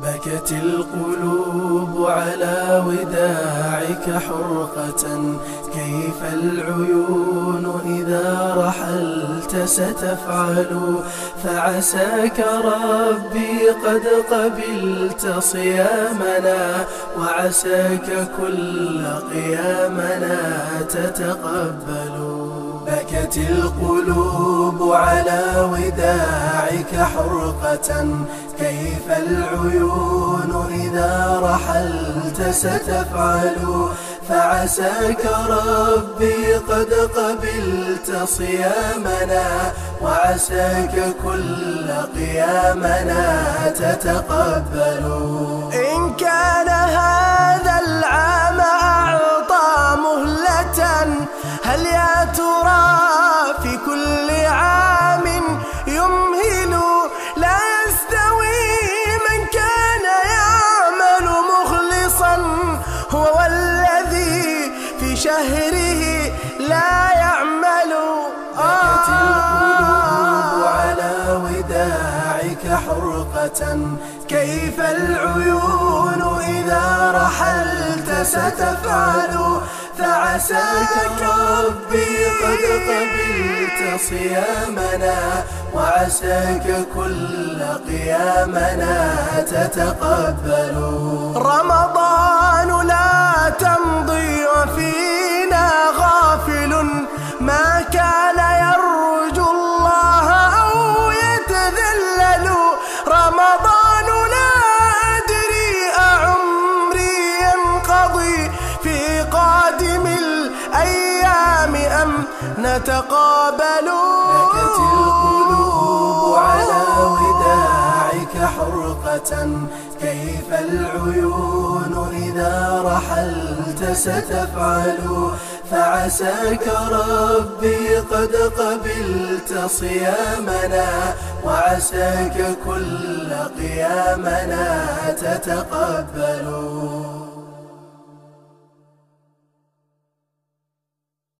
بكت القلوب على وداعك حرقة، كيف العيون إذا رحلت ستفعل؟ فعساك ربي قد قبلت صيامنا، وعساك كل قيامنا تتقبل. بكت القلوب على وداعك حرقة، كيف العيون إذا رحلت ستفعل؟ فعساك ربي قد قبلت صيامنا، وعساك كل قيامنا تتقبل. إن كان هذا العام أعطى مهلة، هل يا ترى في كل عام يمهل؟ لا يستوي من كان يعمل مخلصا، هو والذي في شهره لا يعمل. بكت القلوب على وداعك حرقة، كيف العيون إذا رحلت ستفعل؟ فعساك ربي قد قبلت صيامنا، وعساك كل قيامنا تتقبل. رمضان لا تمضي وفينا غافل، ما كان يرجو الله أو يتذلل. رمضان لا أدري أعمري ينقضي في قادم الأيام أم نتقابل. بكت القلوب على وداعك حرقة، كيف العيون إذا رحلت ستفعل؟ فعساك ربي قد قبلت صيامنا، وعساك كل قيامنا تتقبل.